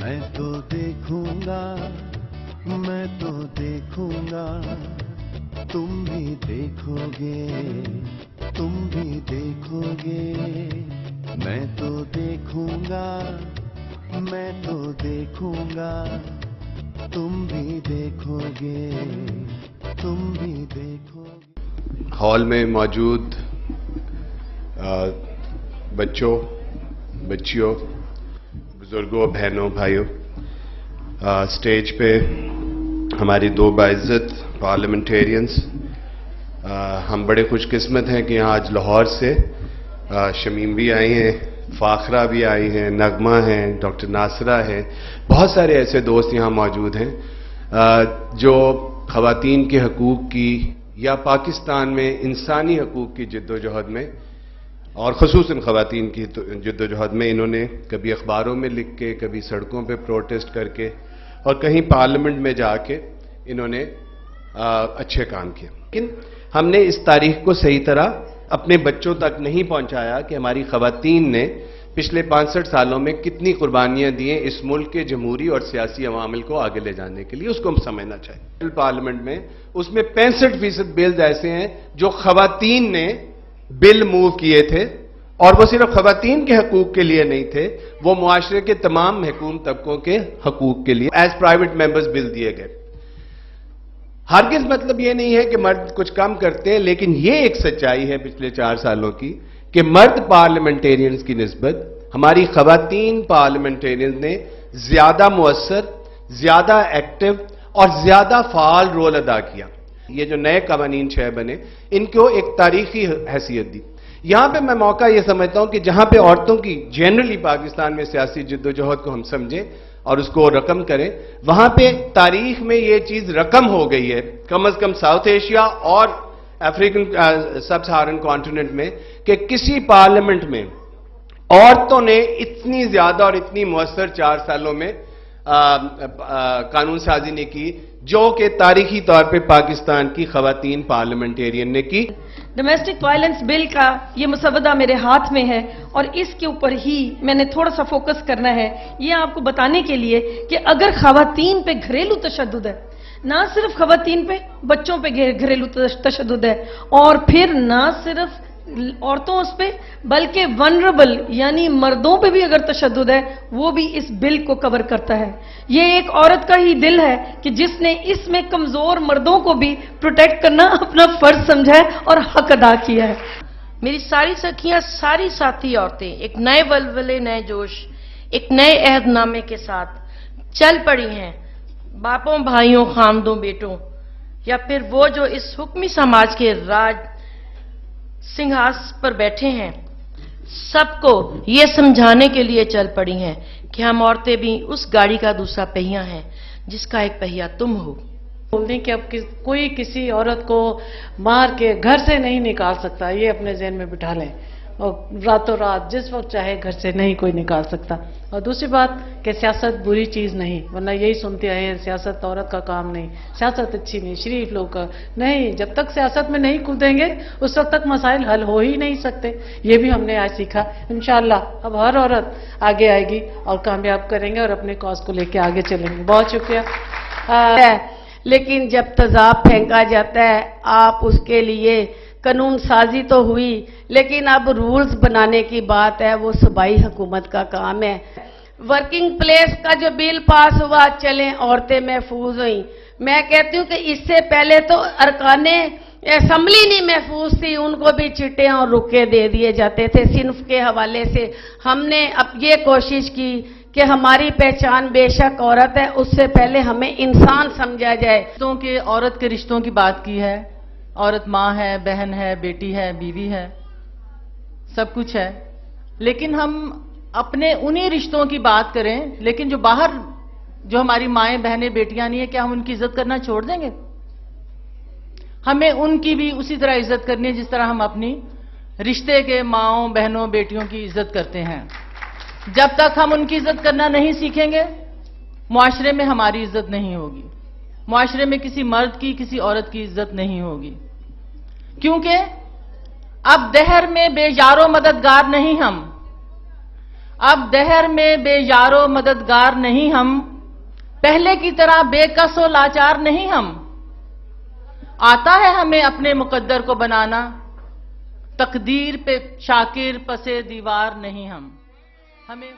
मैं तो देखूंगा, मैं तो देखूंगा, तुम भी देखोगे, तुम भी देखोगे। मैं तो देखूंगा, मैं तो देखूंगा, तुम भी देखोगे, तुम भी देखोगे। हॉल में मौजूद बच्चों, बच्चियों, बुजुर्गों, बहनों, भाइयों, स्टेज पे हमारी दो बाइज्जत पार्लियामेंटेरियंस, हम बड़े खुशकिस्मत हैं कि यहाँ आज लाहौर से शमीम भी आई हैं, फाखरा भी आई हैं, नगमा हैं, डॉक्टर नासरा हैं, बहुत सारे ऐसे दोस्त यहाँ मौजूद हैं जो ख़वातीन के हकूक़ की या पाकिस्तान में इंसानी हकूक़ की जिद्दोजहद में और ख़ुसूसन ख़वातीन की जिद्दोजहद में इन्होंने कभी अखबारों में लिख के, कभी सड़कों पे प्रोटेस्ट करके और कहीं पार्लियामेंट में जाके इन्होंने अच्छे काम किए। लेकिन हमने इस तारीख को सही तरह अपने बच्चों तक नहीं पहुंचाया कि हमारी ख़वातीन ने पिछले 65 सालों में कितनी कुर्बानियां दी हैं इस मुल्क के जमहूरी और सियासी अवामिल को आगे ले जाने के लिए, उसको हम समझना चाहिए। पार्लियामेंट में उसमें 65% बिल्स ऐसे हैं जो ख़वातीन ने बिल मूव किए थे और वो सिर्फ ख़वातीन के हकूक़ के लिए नहीं थे, वो मुआशरे के तमाम महकूम तबकों के हकूक़ के लिए एज प्राइवेट मेंबर्स बिल दिए गए। हरगिज़ मतलब ये नहीं है कि मर्द कुछ कम करते हैं, लेकिन ये एक सच्चाई है पिछले 4 सालों की कि मर्द पार्लियामेंटेरियंस की निस्बत हमारी ख़वातीन पार्लियामेंटेरियंस ने ज्यादा मुअस्सर, ज्यादा एक्टिव और ज्यादा फाल रोल अदा किया। ये जो नए कवानीन 6 बने, इनको एक तारीखी हैसियत दी। यहां पे मैं मौका ये समझता हूं कि जहां पे औरतों की जनरली पाकिस्तान में सियासी जिद्दोजहद को हम समझें और उसको रकम करें, वहां पे तारीख में ये चीज रकम हो गई है, कम अज कम साउथ एशिया और अफ्रीकन सब सहारन कॉन्टिनेंट में, कि किसी पार्लियामेंट में औरतों ने इतनी ज्यादा और इतनी मुअस्सर 4 सालों में कानून साजी ने की जो कि तारीखी तौर पे पाकिस्तान की ख़वातीन पार्लियामेंटेरियन ने की। डोमेस्टिक वायलेंस बिल का ये मसवदा मेरे हाथ में है और इसके ऊपर ही मैंने थोड़ा सा फोकस करना है, ये आपको बताने के लिए कि अगर ख़वातीन पे घरेलू तशद्दुद है, ना सिर्फ ख़वातीन पे, बच्चों पे घरेलू तशद्दुद है, और फिर ना सिर्फ औरतों उस पे बल्कि वनरेबल यानी मर्दों पे भी अगर तशद्दुद है, वो भी इस बिल को कवर करता है। ये एक औरत का ही दिल है कि जिसने इसमें कमजोर मर्दों को भी प्रोटेक्ट करना अपना फर्ज समझा है और हक अदा किया है। मेरी सारी सखियां, सारी साथी औरतें एक नए वलवले, नए जोश, एक नए अहदनामे के साथ चल पड़ी हैं। बापों, भाइयों, खामदों, बेटों या फिर वो जो इस हुक्मी समाज के राज सिंहासन पर बैठे हैं, सबको ये समझाने के लिए चल पड़ी हैं कि हम औरतें भी उस गाड़ी का दूसरा पहिया हैं जिसका एक पहिया तुम हो। बोलते हैं कि अब कोई किसी औरत को मार के घर से नहीं निकाल सकता, ये अपने ज़हन में बिठा लें, और रातों रात जिस वक्त चाहे घर से नहीं कोई निकाल सकता। और दूसरी बात कि सियासत बुरी चीज़ नहीं, वरना यही सुनते आए हैं सियासत औरत का काम नहीं, सियासत अच्छी नहीं, शरीफ लोग का नहीं। जब तक सियासत में नहीं कूदेंगे उस वक्त तक मसाइल हल हो ही नहीं सकते। ये भी हमने आज सीखा। इंशाअल्लाह अब हर औरत आगे आएगी और कामयाब करेंगे और अपने कॉज को लेके आगे चलेंगे। बहुत शुक्रिया। लेकिन जब तेजाब फेंका जाता है, आप उसके लिए कानून साजी तो हुई, लेकिन अब रूल्स बनाने की बात है, वो सूबाई हुकूमत का काम है। वर्किंग प्लेस का जो बिल पास हुआ, चलें औरतें महफूज हुई। मैं कहती हूँ कि इससे पहले तो अरकाने असम्बली नहीं महफूज थी, उनको भी चिट्टे और रुके दे दिए जाते थे सिन्फ के हवाले से। हमने अब ये कोशिश की कि हमारी पहचान बेशक औरत है, उससे पहले हमें इंसान समझा जाए। रिश्तों के, औरत के रिश्तों की बात की है। औरत माँ है, बहन है, बेटी है, बीवी है, सब कुछ है। लेकिन हम अपने उन्हीं रिश्तों की बात करें, लेकिन जो बाहर जो हमारी माएँ, बहनें, बेटियां नहीं है, क्या हम उनकी इज्जत करना छोड़ देंगे? हमें उनकी भी उसी तरह इज्जत करनी है जिस तरह हम अपनी रिश्ते के माँओं, बहनों, बेटियों की इज्जत करते हैं। जब तक हम उनकी इज्जत करना नहीं सीखेंगे, मुआशरे में हमारी इज्जत नहीं होगी, मुआशरे में किसी मर्द की, किसी औरत की इज्जत नहीं होगी। क्योंकि अब दहर में बेयारो मददगार नहीं हम, اب دہر میں بے یارو مددگار نہیں ہم، پہلے کی طرح بے کس و لاچار نہیں ہم، آتا ہے ہمیں اپنے مقدر کو بنانا، تقدیر پہ شاکر پسے دیوار نہیں ہم، ہمیں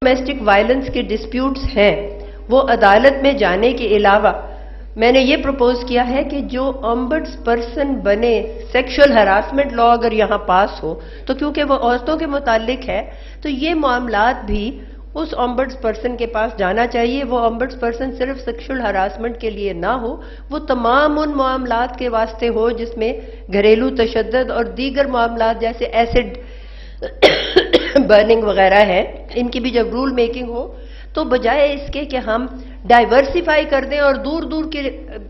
ڈومیسٹک وائلنس کے ڈسپیوٹس ہیں وہ عدالت میں جانے کے علاوہ میں نے یہ پروپوز کیا ہے کہ جو امبڈس پرسن بنے، سیکشل ہراسمنٹ لا اگر یہاں پاس ہو تو کیونکہ وہ عورتوں کے متعلق ہے تو یہ معاملات بھی اس امبڈس پرسن کے پاس جانا چاہیے. وہ امبڈس پرسن صرف سیکشل ہراسمنٹ کے لیے نہ ہو، وہ تمام ان معاملات کے واسطے ہو جس میں گھریلو تشدد اور دیگر معاملات جیسے ایسڈ برننگ وغیرہ ہے، ان کی بھی جب رول میکنگ ہو تو بجائے اس کے کہ ہم ڈائیورسیفائی کر دیں اور دور دور کے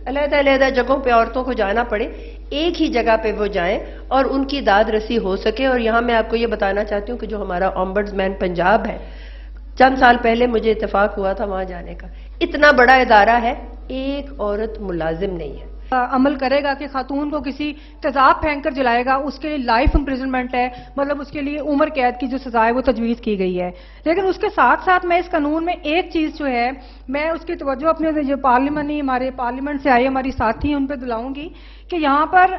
علیحدہ علیحدہ جگہوں پہ عورتوں کو جانا پڑے، ایک ہی جگہ پہ وہ جائیں اور ان کی داد رسی ہو سکے. اور یہاں میں آپ کو یہ بتانا چاہتی ہوں کہ جو ہمارا اومبڈس مین پنجاب ہے، چند سال پہلے مجھے اتفاق ہوا تھا وہاں جانے کا، اتنا بڑا ادارہ ہے، ایک عورت ملازم نہیں ہے. عمل کرے گا کہ خاتون کو کسی تیزاب پھینک کر جلائے گا اس کے لیے لائف امپریزنمنٹ ہے، مطلب اس کے لیے عمر قید کی جو سزا ہے وہ تجویز کی گئی ہے. لیکن اس کے ساتھ ساتھ میں اس قانون میں ایک چیز جو ہے میں اس کی توجہ اپنے جو پارلیمنٹ ہمارے پارلیمنٹ سے آئی ہماری ساتھی ان پہ دلاؤں گی کہ یہاں پر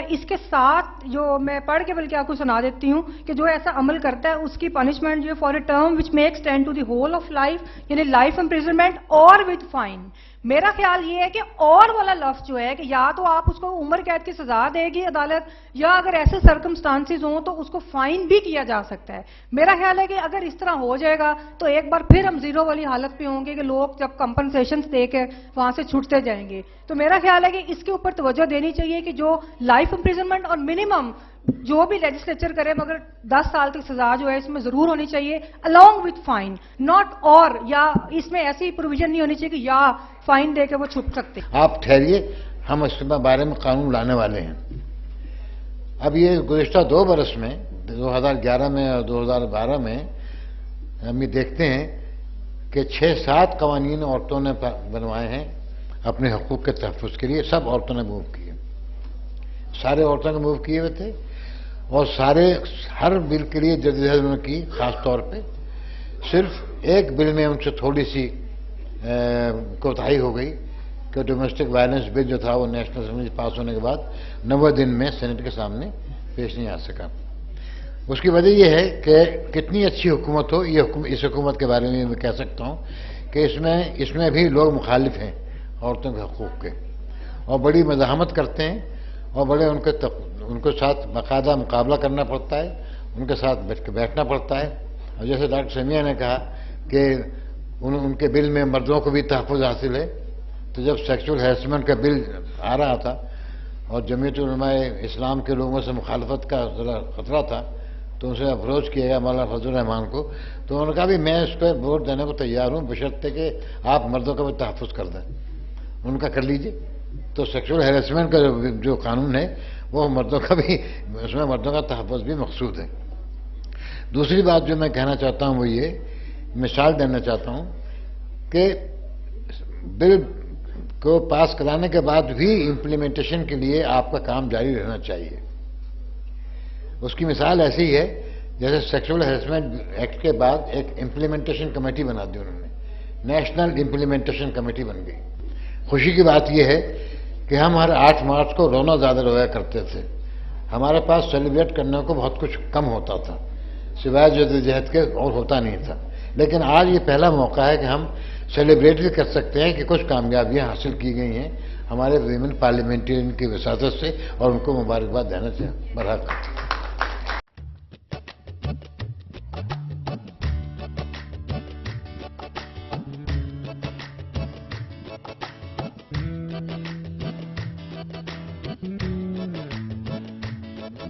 اس کے ساتھ جو میں پڑھ کے بلکہ آپ کو سنا دیتی ہوں کہ جو ایسا عمل کرتا ہے اس کی پنشمنٹ جو ہے for a term which may extend to the whole of life یعنی لائف امپریزنمنٹ اور with fine. میرا خیال یہ ہے کہ اور والا لفظ جو ہے کہ یا تو آپ اس کو عمر قید کی سزا دے گی عدالت یا اگر ایسے سرکمسٹانسز ہوں تو اس کو فائن بھی کیا جا سکتا ہے. میرا خیال ہے کہ اگر اس طرح ہو جائے گا تو ایک بار پھر ہم زیرو والی حالت پہ ہوں گے کہ لوگ جب کمپنسیشنز دے کے وہاں سے چھوٹتے جائیں گے. تو میرا خیال ہے کہ اس کے اوپر توجہ دینی چاہیے کہ جو لائف امپریزنمنٹ اور منیمم جو بھی لیجسلیچر کرے مگر 10 سال تک سزا جو ہے اس میں ضرور ہونی چاہیے along with fine not اور یا اس میں ایسی پروویژن نہیں ہونی چاہیے کہ یا فائن دے کے وہ چھپ سکتے. آپ ٹھہریے، ہم اس کے بارے میں قانون لانے والے ہیں. اب یہ گزشتہ 2 برس میں 2011 میں اور 2012 میں ہم یہ دیکھتے ہیں کہ 6-7 قوانین عورتوں نے بنوائے ہیں اپنے حقوق کے تحفظ کے لیے. سب عورتوں نے موو کیے، سارے عورتوں نے موو کیے ہوئے تھے اور ہر بل کے لیے جدوجہد انہوں نے کی. خاص طور پہ صرف ایک بل میں ان سے تھوڑی سی کوتاہی ہو گئی کہ ڈومیسٹک وائلنس بل جو تھا وہ نیشنل اسمبلی پاس ہونے کے بعد 90 دن میں سینٹ کے سامنے پیش نہیں آ سکا. اس کی وجہ یہ ہے کہ کتنی اچھی حکومت ہو، اس حکومت کے بارے میں میں کہہ سکتا ہوں کہ اس میں بھی لوگ مخالف ہیں عورتوں کے حقوق کے اور بڑی مزاحمت کرتے ہیں اور بڑے ان کے ساتھ باقاعدہ مقابلہ کرنا پڑتا ہے، ان کے ساتھ بیٹھنا پڑتا ہے. اور جیسے ڈاکٹر سمیہ نے کہا کہ ان کے بل میں مردوں کو بھی تحفظ حاصل ہے، تو جب سیکشول ہیراسمنٹ کا بل آ رہا تھا اور جمعیت علماء اسلام کے لوگوں سے مخالفت کا ذرا خطرہ تھا تو اسے اپروچ کیا گیا مولانا فضل الرحمان کو، تو انہوں نے کہا بھی میں اس پہ ووٹ دینے کو تیار ہوں بشرطے کہ آپ مردوں کا بھی تحفظ کر دیں. ان کا کر لیجیے. تو سیکشول ہیراسمنٹ کا جو قانون ہے وہ مردوں کا بھی، اس میں مردوں کا تحفظ بھی مقصود ہے. دوسری بات جو میں کہنا چاہتا ہوں وہ یہ مثال دینا چاہتا ہوں کہ بل کو پاس کرانے کے بعد بھی امپلیمنٹیشن کے لیے آپ کا کام جاری رہنا چاہیے. اس کی مثال ایسی ہے جیسے سیکشول ہیراسمنٹ ایکٹ کے بعد ایک امپلیمنٹیشن کمیٹی بنا دی انہوں نے، نیشنل امپلیمنٹیشن کمیٹی بن گئی. خوشی کی بات یہ ہے کہ ہم ہر 8 مارچ کو رونا زادہ رویا کرتے تھے ہمارے پاس سیلیبریٹ کرنے کو بہت کچھ کم ہوتا تھا، سوائے جدوجہد کے اور ہوتا نہیں تھا. لیکن آج یہ پہلا موقع ہے کہ ہم سیلیبریٹ بھی کر سکتے ہیں کہ کچھ کامیابیاں حاصل کی گئی ہیں ہمارے ویمن پارلیمنٹرین کی وساطت سے، اور ان کو مبارکباد دینا چاہیے. برحق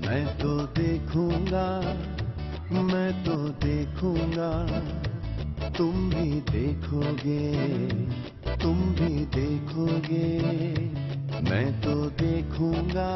میں تو دیکھوں گا، میں تو دیکھوں گا، تم بھی دیکھو گے، تم بھی دیکھو گے، میں تو دیکھوں گا.